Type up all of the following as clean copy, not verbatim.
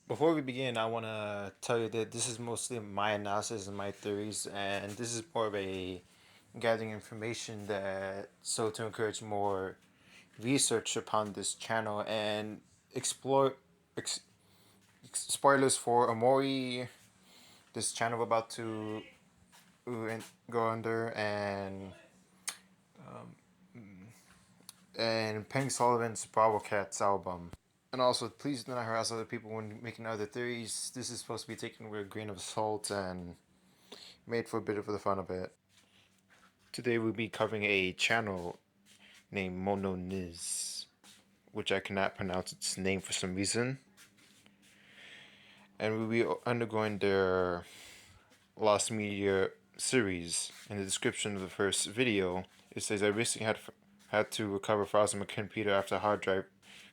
Before we begin, I want to tell you that this is mostly my analysis and my theories, and this is more of a gathering information that so to encourage more research upon this channel and explore ex, spoilers for Amori, this channel about to go under, and Pink Sullivan's Bravo Cats album. And also, please do not harass other people when making other theories. This is supposed to be taken with a grain of salt and made for a bit of the fun of it. Today we'll be covering a channel named Mononiz, which I cannot pronounce its name for some reason. And we'll be undergoing their Lost Media series. In the description of the first video, it says I recently had to recover files on my computer after a hard drive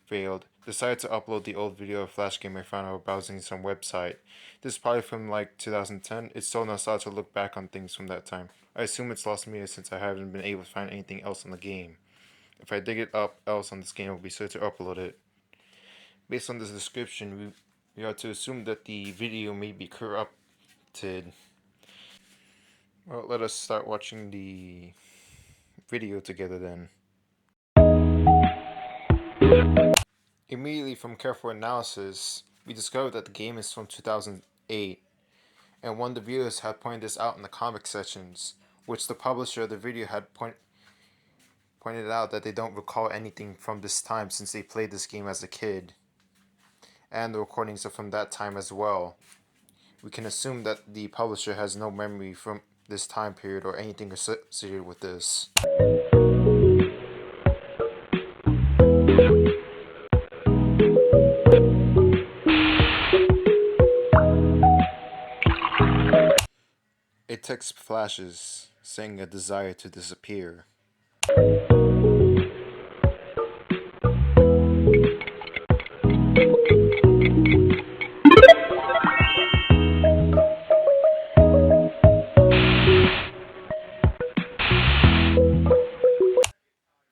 failed. Decided to upload the old video of Flash game I found while browsing some website. This is probably from like 2010. It's so nostalgic to look back on things from that time. I assume it's lost media since I haven't been able to find anything else on the game. If I dig it up else on this game, I'll be sure to upload it. Based on this description, we are to assume that the video may be corrupted. Well, let us start watching the video together then. Immediately from careful analysis, we discovered that the game is from 2008, and one of the viewers had pointed this out in the comic sections, which the publisher of the video had pointed out that they don't recall anything from this time since they played this game as a kid, and the recordings are from that time as well. We can assume that the publisher has no memory from this time period or anything associated with this. A text flashes, saying a desire to disappear.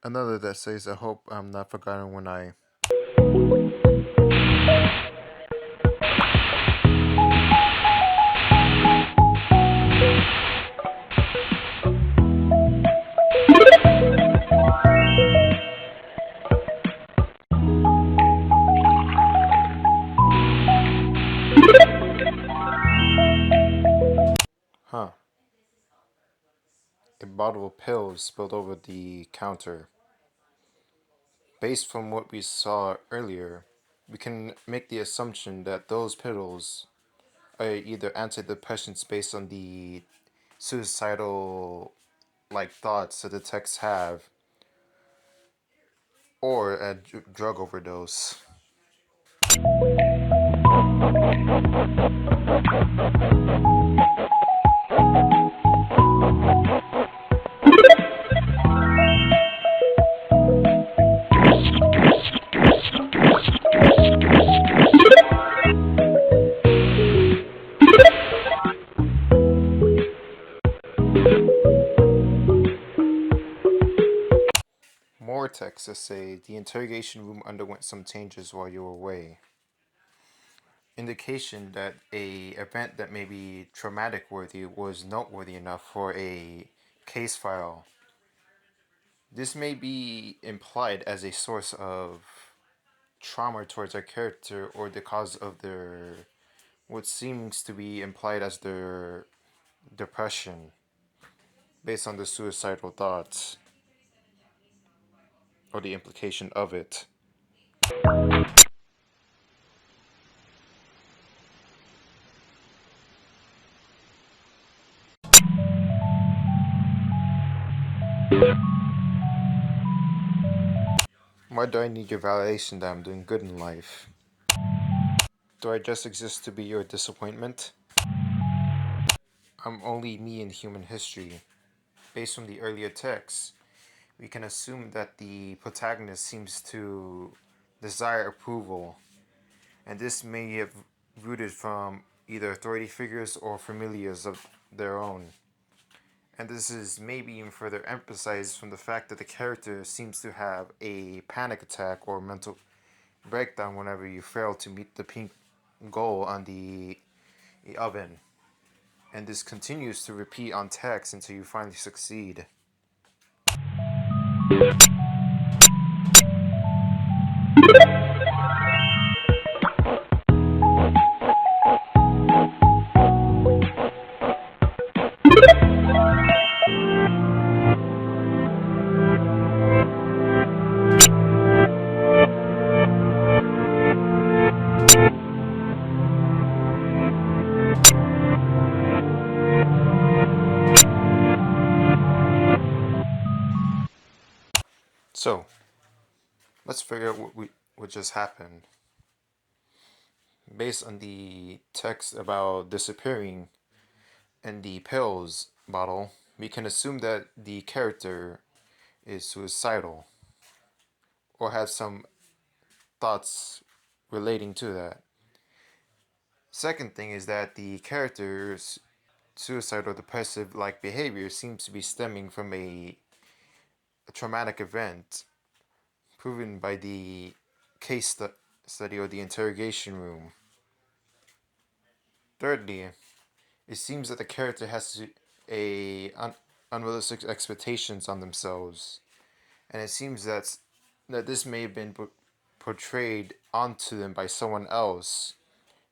Another that says, I hope I'm not forgotten when I... Huh. A bottle of pills spilled over the counter. Based from what we saw earlier, we can make the assumption that those pills are either antidepressants based on the suicidal like thoughts that the texts have, or a drug overdose. More texts say the interrogation room underwent some changes while you were away. Indication that a event that may be traumatic worthy was noteworthy enough for a case file. This may be implied as a source of trauma towards our character or the cause of their what seems to be implied as their depression based on the suicidal thoughts or the implication of it. Why do I need your validation that I'm doing good in life? Do I just exist to be your disappointment? I'm only me in human history. Based on the earlier texts, we can assume that the protagonist seems to desire approval, and this may have rooted from either authority figures or familiars of their own. And this is maybe even further emphasized from the fact that the character seems to have a panic attack or mental breakdown whenever you fail to meet the pink goal on the oven, and this continues to repeat on text until you finally succeed. So, let's figure out what just happened. Based on the text about disappearing in the pills bottle, we can assume that the character is suicidal or has some thoughts relating to that. Second thing is that the character's suicidal depressive like behavior seems to be stemming from a traumatic event proven by the study or the interrogation room. Thirdly, it seems that the character has unrealistic expectations on themselves, and it seems that this may have been portrayed onto them by someone else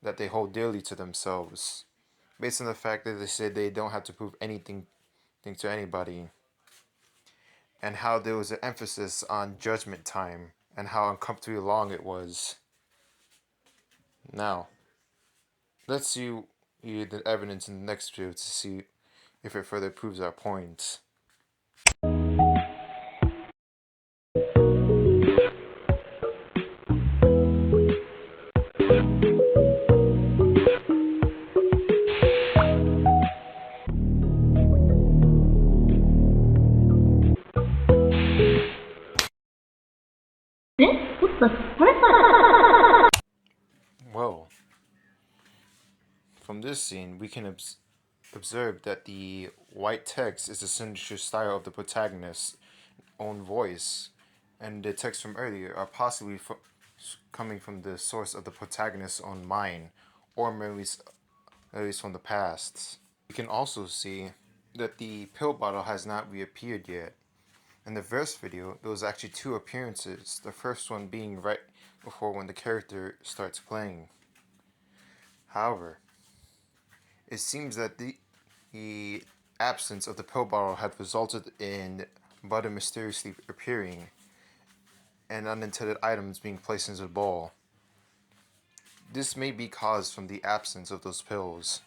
that they hold dearly to themselves, based on the fact that they said they don't have to prove anything to anybody, and how there was an emphasis on judgment time and how uncomfortably long it was. Now, let's see the evidence in the next video to see if it further proves our point. Well, from this scene, we can observe that the white text is the signature style of the protagonist's own voice, and the text from earlier are possibly coming from the source of the protagonist's own mind, or memories at least from the past. We can also see that the pill bottle has not reappeared yet. In the first video, there was actually two appearances, the first one being right before when the character starts playing. However, it seems that the absence of the pill bottle had resulted in butter mysteriously appearing and unintended items being placed into the bowl. This may be caused from the absence of those pills,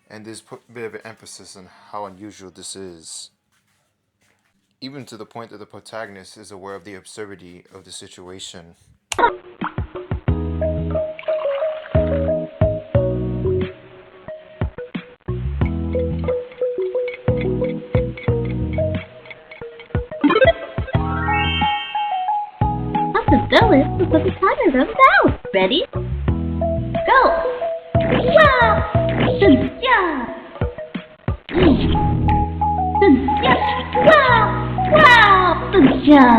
and there's a bit of an emphasis on how unusual this is, even to the point that the protagonist is aware of the absurdity of the situation. Let's put the timer runs out. Ready? Go! Yeah! Wow! Wow!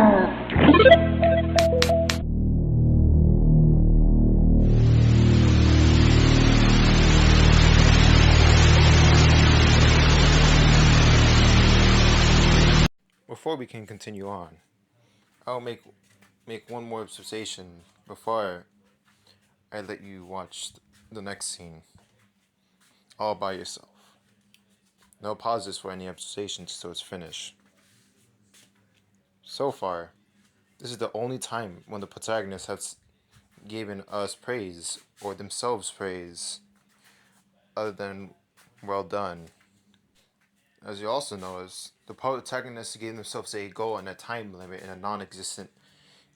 Before we can continue on, I'll make one more observation before I let you watch the next scene all by yourself. No pauses for any observations till it's finished. So far, this is the only time when the protagonist has given us praise or themselves praise other than well done. As you also notice, the protagonists gave themselves a goal and a time limit in a non-existent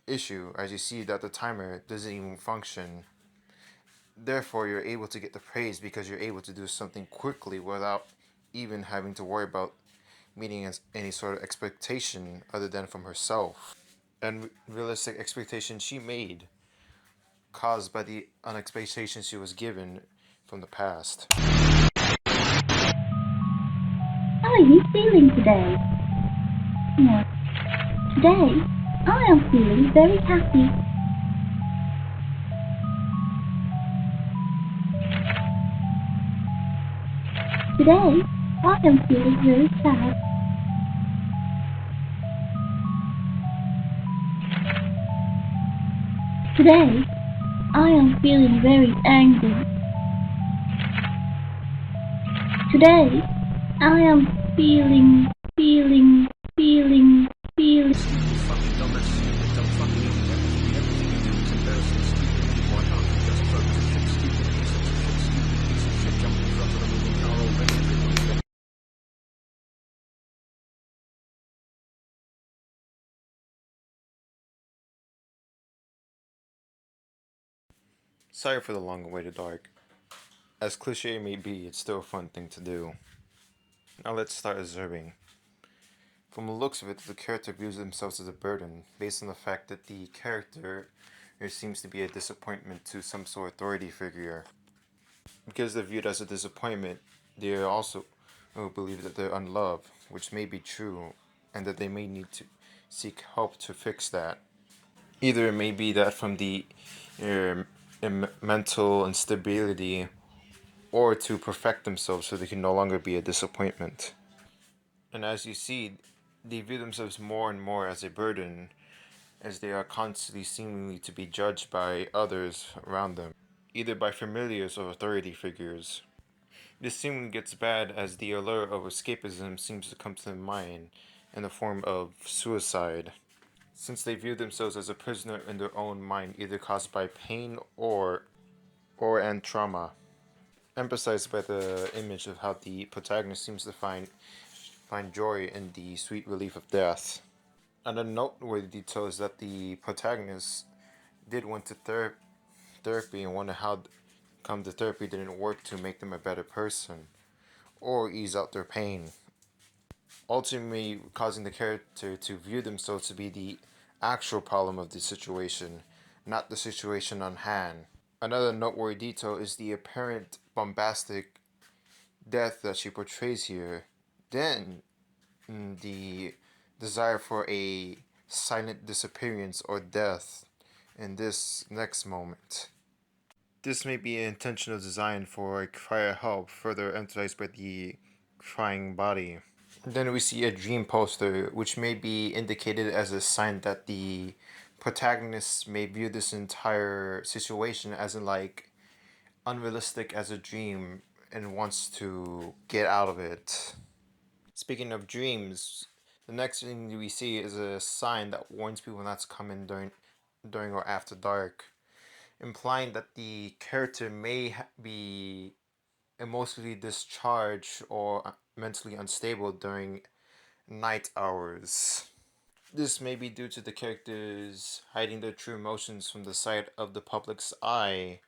issue, as you see that the timer doesn't even function. Therefore, you're able to get the praise because you're able to do something quickly without even having to worry about meeting any sort of expectation other than from herself. And realistic expectations she made, caused by the unexpectations she was given from the past. How are you feeling today? Yeah. Today, I am feeling very happy. Today, I am feeling very sad. Today, I am feeling very angry. Today, I am feeling. Sorry for the long-awaited arc. As cliche it may be, it's still a fun thing to do. Now let's start observing. From the looks of it, the character views themselves as a burden, based on the fact that the character there seems to be a disappointment to some sort of authority figure. Because they're viewed as a disappointment, they also believe that they're unloved, which may be true, and that they may need to seek help to fix that. Either it may be that from the uh, mental instability, or to perfect themselves so they can no longer be a disappointment. And as you see, they view themselves more and more as a burden, as they are constantly seemingly to be judged by others around them, either by familiars or authority figures. This seemingly gets bad as the allure of escapism seems to come to their mind in the form of suicide, since they view themselves as a prisoner in their own mind, either caused by pain and trauma. Emphasized by the image of how the protagonist seems to find joy in the sweet relief of death. Another noteworthy detail is that the protagonist did went to therapy and wonder how come the therapy didn't work to make them a better person or ease out their pain, ultimately causing the character to view themselves to be the actual problem of the situation, not the situation on hand. Another noteworthy detail is the apparent bombastic death that she portrays here. Then, the desire for a silent disappearance or death in this next moment. This may be an intentional design for a cry of help, further emphasized by the crying body. Then we see a dream poster, which may be indicated as a sign that the protagonist may view this entire situation as in like unrealistic as a dream and wants to get out of it. Speaking of dreams, the next thing we see is a sign that warns people not to come in during or after dark, implying that the character may be emotionally discharged or mentally unstable during night hours. This may be due to the characters hiding their true emotions from the sight of the public's eye,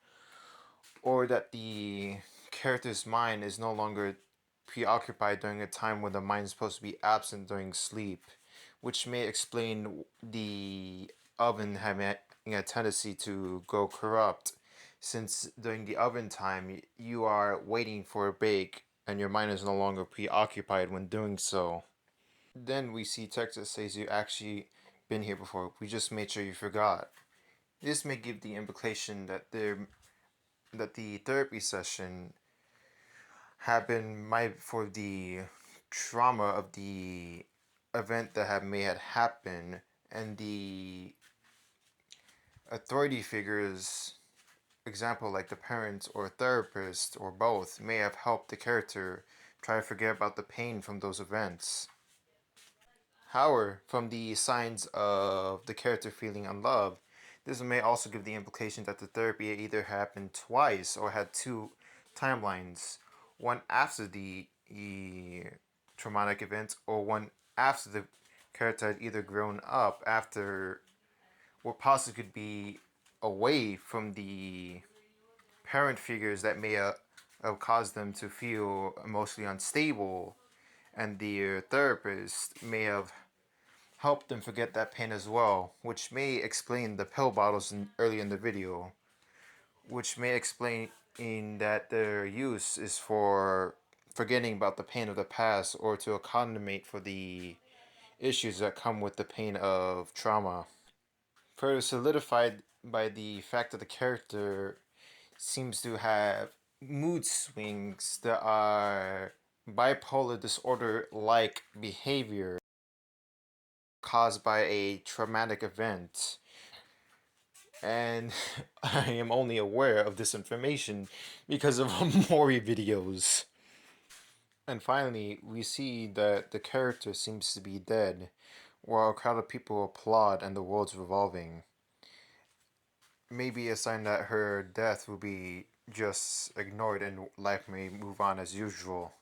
or that the character's mind is no longer preoccupied during a time when the mind is supposed to be absent during sleep, which may explain the oven having a tendency to go corrupt, since during the oven time you are waiting for a bake and your mind is no longer preoccupied when doing so. Then we see text that says you actually been here before. We just made sure you forgot. This may give the implication that the therapy session happened might for the trauma of the event that may had happened, and the authority figures, example like the parents or therapist or both, may have helped the character try to forget about the pain from those events. However, from the signs of the character feeling unloved, this may also give the implication that the therapy either happened twice or had two timelines, one after the traumatic event or one after the character had either grown up after what possibly could be away from the parent figures that may have caused them to feel emotionally unstable, and the therapist may have help them forget that pain as well, which may explain the pill bottles early in the video, which may explain in that their use is for forgetting about the pain of the past or to accommodate for the issues that come with the pain of trauma. Further solidified by the fact that the character seems to have mood swings that are bipolar disorder like behavior caused by a traumatic event. And I am only aware of this information because of Mori videos. And finally, we see that the character seems to be dead, while a crowd of people applaud and the world's revolving. Maybe a sign that her death will be just ignored and life may move on as usual,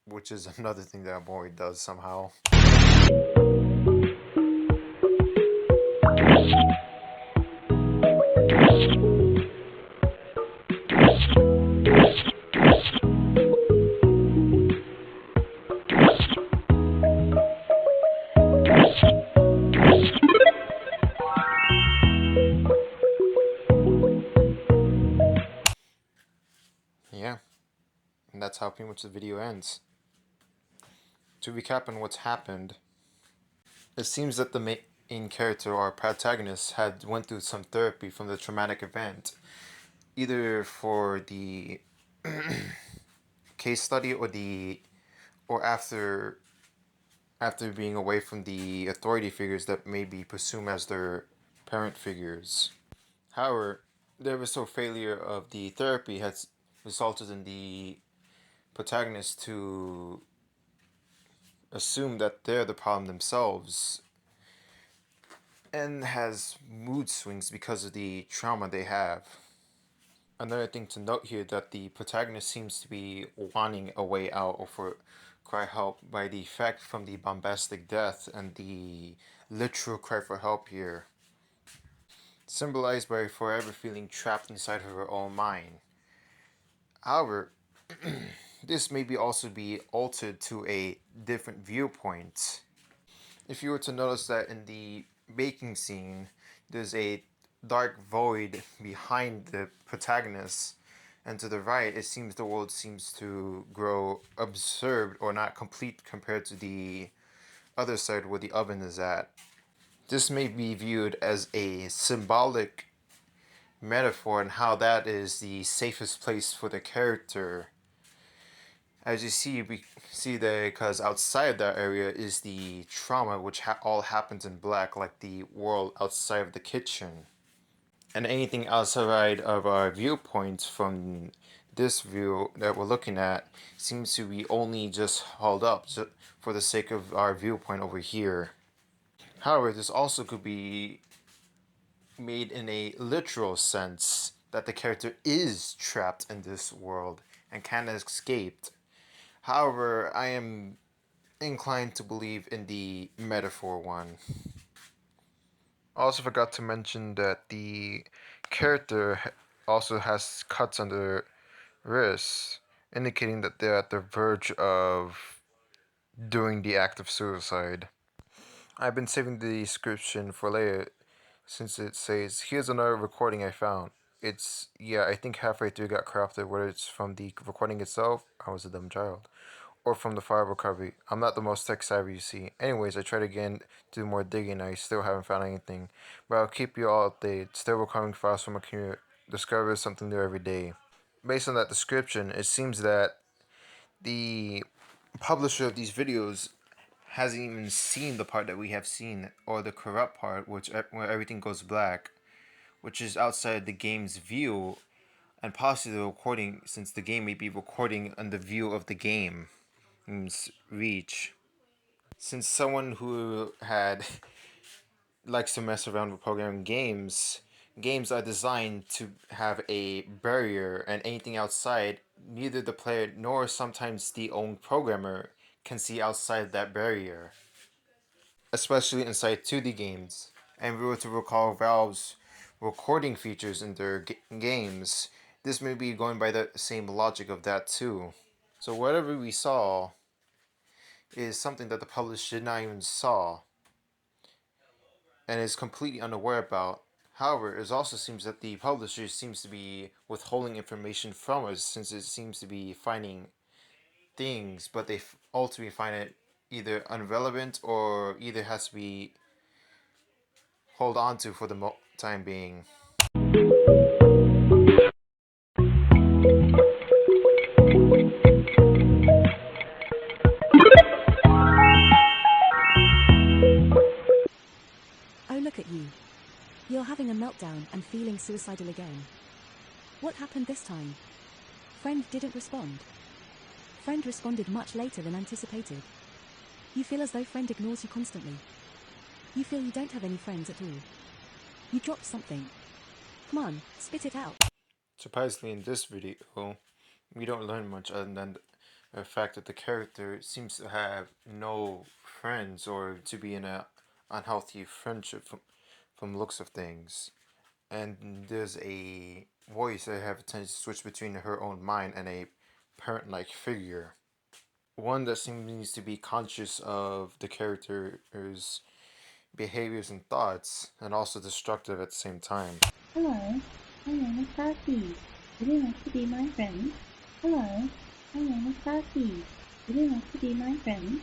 which is another thing that Mori does somehow. Yeah, and that's how pretty much the video ends. To recap on what's happened, it seems that the main character or protagonist had went through some therapy from the traumatic event, either for the case study or after being away from the authority figures that may be presumed as their parent figures. However, the episode failure of the therapy has resulted in the protagonist to assume that they're the problem themselves and has mood swings because of the trauma they have. Another thing to note here that the protagonist seems to be wanting a way out or for cry help by the effect from the bombastic death and the literal cry for help here, symbolized by forever feeling trapped inside her own mind. However, this may be also be altered to a different viewpoint. If you were to notice that in the baking scene, there's a dark void behind the protagonist, and to the right, it seems the world seems to grow absurd or not complete compared to the other side where the oven is at. This may be viewed as a symbolic metaphor and how that is the safest place for the character. As you see, we see that because outside that area is the trauma, which all happens in black, like the world outside of the kitchen. And anything outside of our viewpoints from this view that we're looking at seems to be only just hauled up for the sake of our viewpoint over here. However, this also could be made in a literal sense that the character is trapped in this world and can't escape. However, I am inclined to believe in the metaphor one. I also forgot to mention that the character also has cuts on their wrists, indicating that they're at the verge of doing the act of suicide. I've been saving the description for later since it says, here's another recording I found. It's, yeah, I think halfway through got corrupted, whether it's from the recording itself, I was a dumb child, or from the file recovery. I'm not the most tech savvy, you see. Anyways, I tried again to do more digging. I still haven't found anything. But I'll keep you all updated. Still recovering files from a computer. Discover something new every day. Based on that description, it seems that the publisher of these videos hasn't even seen the part that we have seen, or the corrupt part, where everything goes black, which is outside the game's view, and possibly the recording, since the game may be recording on the view of the game. Reach. Since someone who had likes to mess around with programming games, games are designed to have a barrier, and anything outside, neither the player nor sometimes the own programmer can see outside that barrier, especially inside 2D games. And if we were to recall Valve's recording features in their games, this may be going by the same logic of that too. So whatever we saw is something that the publisher did not even saw and is completely unaware about. However, it also seems that the publisher seems to be withholding information from us since it seems to be finding things, but they ultimately find it either irrelevant or either has to be hold on to for the time being. feeling suicidal again. What happened this time? Friend didn't respond. Friend responded much later than anticipated. You feel as though friend ignores you constantly. You feel you don't have any friends at all. You dropped something. Come on, spit it out. Surprisingly, in this video, we don't learn much other than the fact that the character seems to have no friends or to be in a unhealthy friendship from looks of things. And there's a voice that have a tendency to switch between her own mind and a parent-like figure. One that seems to be conscious of the character's behaviors and thoughts, and also destructive at the same time. Hello, my name is Darcy. Would you like to be my friend? Hello, my name is Darcy. Would you like to be my friend?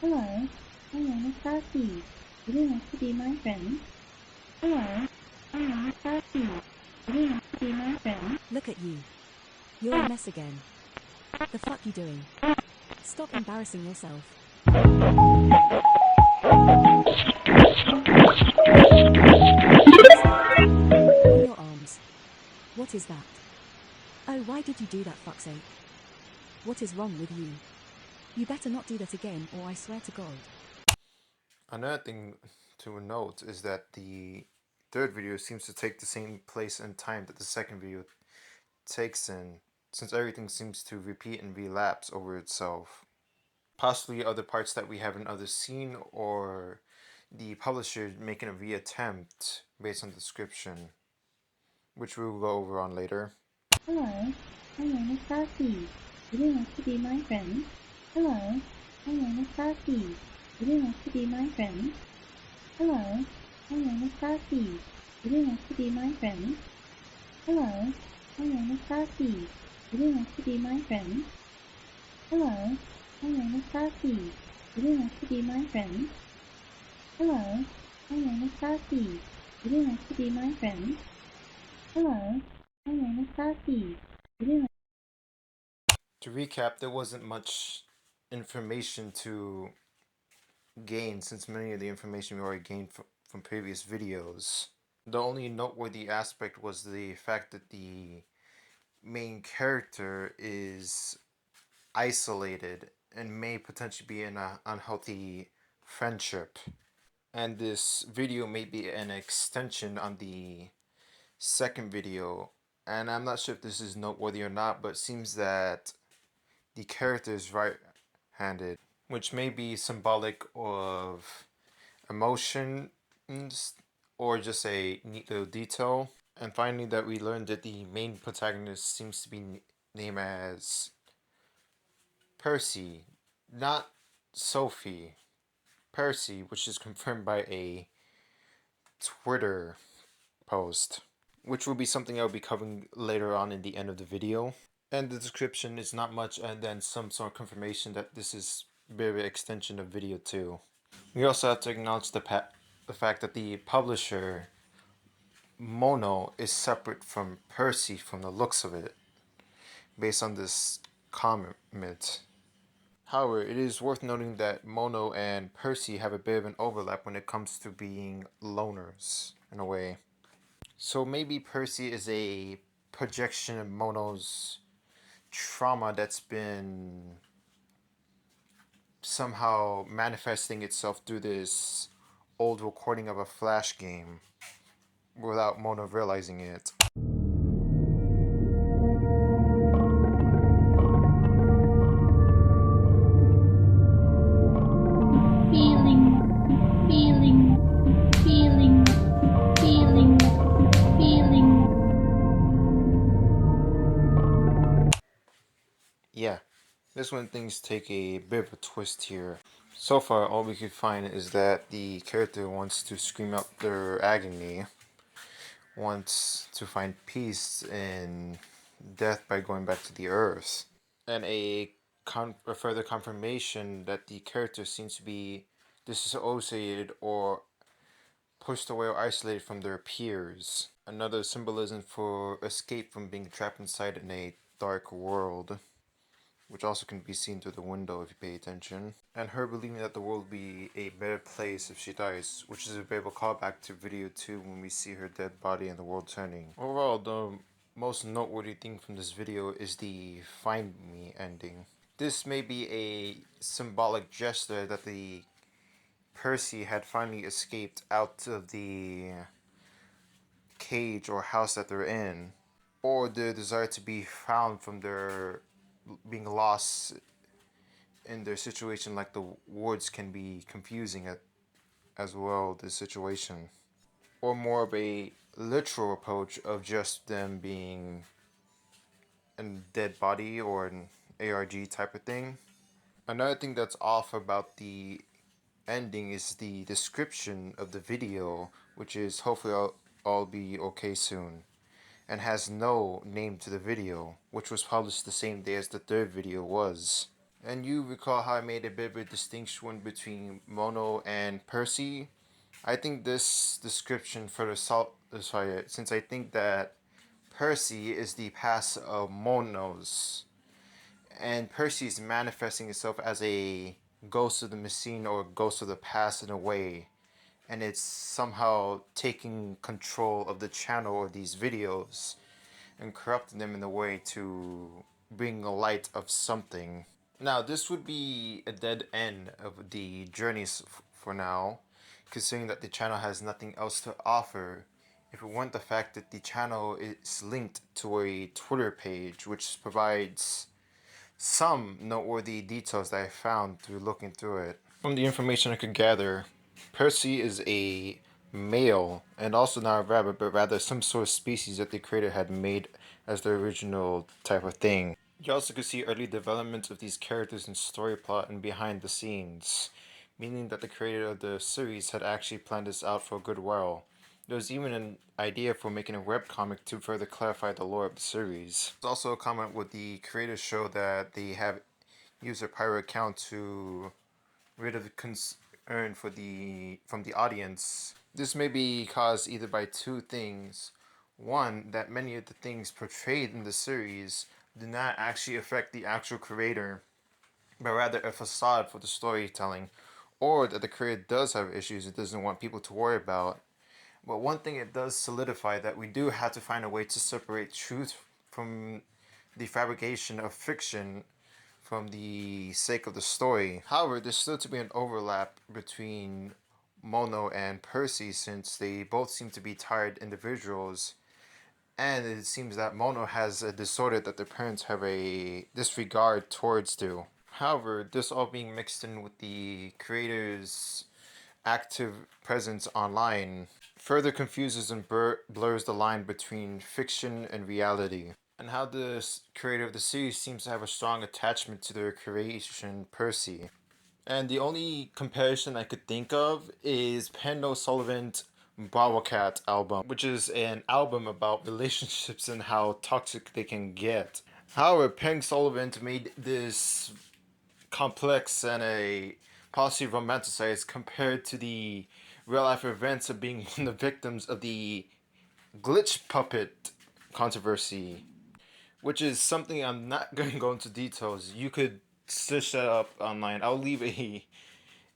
Hello, my name is Darcy. Would you like to be my friend? Hello, my name is Darcy. Would you like to be my friend? Look at you. You're a mess again. The fuck you doing? Stop embarrassing yourself. On your arms. What is that? Oh, why did you do that, fuck's sake? What is wrong with you? You better not do that again, or I swear to God. Another thing to note is that the third video seems to take the same place and time that the second video takes in, since everything seems to repeat and relapse over itself. Possibly other parts that we haven't either seen, or the publisher making a reattempt based on the description, which we will go over on later. Hello, my name is Darcy. Would you like to be my friend? Hello, my name is Darcy. Would you like to be my friend? Hello, my name is Darcy. Would you like to be my friend? Hello, my name is Darcy. Would you like to be my friend? Hello, my name is Darcy. Would you like to be my friend? Hello, my name is Darcy. Would you like to be my friend? Hello, my name is Darcy. Would you like To recap, there wasn't much information to gain, since many of the information we already gained from previous videos. The only noteworthy aspect was the fact that the main character is isolated and may potentially be in an unhealthy friendship. And this video may be an extension on the second video. And I'm not sure if this is noteworthy or not, but it seems that the character is right-handed, which may be symbolic of emotions or just a neat little detail. And finally, that we learned that the main protagonist seems to be named as Percy, not Sophie. Percy, which is confirmed by a Twitter post, which will be something I'll be covering later on in the end of the video. And the description is not much, and then some sort of confirmation that this is a bit of an extension of video 2. We also have to acknowledge the fact that the publisher, Mono, is separate from Percy from the looks of it, based on this comment. However, it is worth noting that Mono and Percy have a bit of an overlap when it comes to being loners, in a way. So maybe Percy is a projection of Mono's trauma that's been somehow manifesting itself through this old recording of a Flash game without Mono realizing it. feeling, feeling, feeling, feeling, feeling. Yeah, this one things take a bit of a twist here. So far, all we could find is that the character wants to scream out their agony, wants to find peace in death by going back to the earth, and a further confirmation that the character seems to be disassociated or pushed away or isolated from their peers. Another symbolism for escape from being trapped inside in a dark world. which also can be seen through the window if you pay attention, and her believing that the world will be a better place if she dies, which is a variable callback to video 2 when we see her dead body and the world turning. Overall, the most noteworthy thing from this video is the Find Me ending. This may be a symbolic gesture that the Percy had finally escaped out of the cage or house that they're in, or the desire to be found from their being lost in their situation. Like the words can be confusing as well, the situation, or more of a literal approach of just them being a dead body or an ARG type of thing. Another thing that's off about the ending is the description of the video, which is hopefully I'll be okay soon, and has no name to the video, which was published the same day as the third video was. And you recall how I made a bit of a distinction between Mono and Percy? I think this description further since I think that Percy is the past of Monos, and Percy is manifesting itself as a ghost of the machine or ghost of the past in a way, and it's somehow taking control of the channel or these videos and corrupting them in a way to bring a light of something. Now, this would be a dead end of the journeys for now, considering that the channel has nothing else to offer. If it weren't the fact that the channel is linked to a Twitter page, which provides some noteworthy details that I found through looking through it. From the information I could gather, Percy is a male, and also not a rabbit, but rather some sort of species that the creator had made as the original type of thing. You also could see early development of these characters in story plot and behind the scenes, meaning that the creator of the series had actually planned this out for a good while. There was even an idea for making a webcomic to further clarify the lore of the series. There's also a comment with the creators show that they have used their pirate account to rid of the concern from the audience. This may be caused either by two things. One, that many of the things portrayed in the series do not actually affect the actual creator, but rather a facade for the storytelling, or that the creator does have issues it doesn't want people to worry about. But one thing it does solidify that we do have to find a way to separate truth from the fabrication of fiction from the sake of the story. However, there's still to be an overlap between Mono and Percy since they both seem to be tired individuals, and it seems that Mono has a disorder that their parents have a disregard towards too. However, this all being mixed in with the creator's active presence online further confuses and blurs the line between fiction and reality, and how the creator of the series seems to have a strong attachment to their creation, Percy. And the only comparison I could think of is Penn O'Sullivan's Bravo Cat album, which is an album about relationships and how toxic they can get. However, Penn Sullivan made this complex and a possibly romanticized compared to the real life events of being one of the victims of the glitch puppet controversy, which is something I'm not going to go into details. You could search that up online. I'll leave a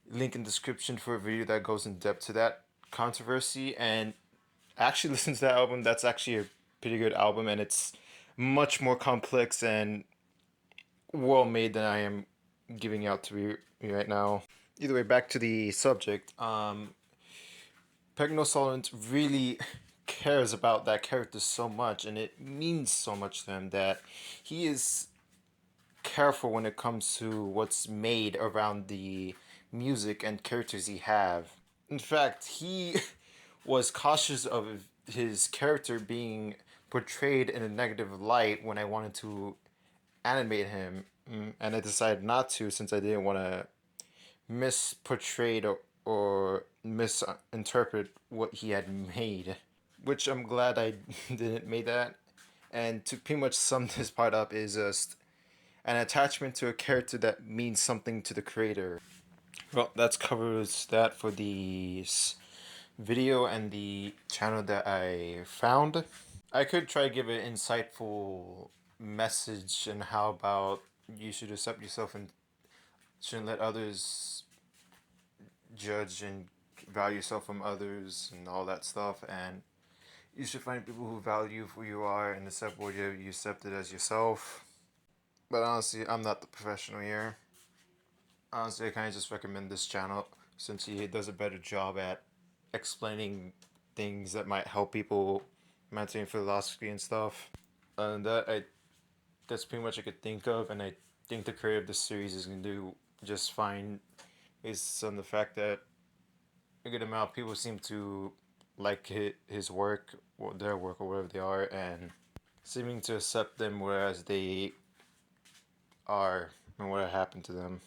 link in the description for a video that goes in depth to that controversy, and actually listen to that album. That's actually a pretty good album, and it's much more complex and well made than I am giving out to be right now. Either way, back to the subject. Pegno Solent really cares about that character so much, and it means so much to him that he is careful when it comes to what's made around the music and characters he have. In fact, he was cautious of his character being portrayed in a negative light when I wanted to animate him, and I decided not to since I didn't want to misportray or misinterpret what he had made. Which I'm glad I didn't make that. And to pretty much sum this part up is just an attachment to a character that means something to the creator. Well, that covers that for the video and the channel that I found. I could try to give an insightful message and how about you should accept yourself and shouldn't let others judge and value yourself from others and all that stuff. And you should find people who value who you are and accept what you accept it as yourself. But honestly, I'm not the professional here. Honestly, I kind of just recommend this channel since he does a better job at explaining things that might help people maintain philosophy and stuff. And that's pretty much I could think of, and I think the creator of this series is gonna do just fine based on the fact that a good amount of people seem to like his work or their work or whatever they are, and seeming to accept them whereas they are and what happened to them.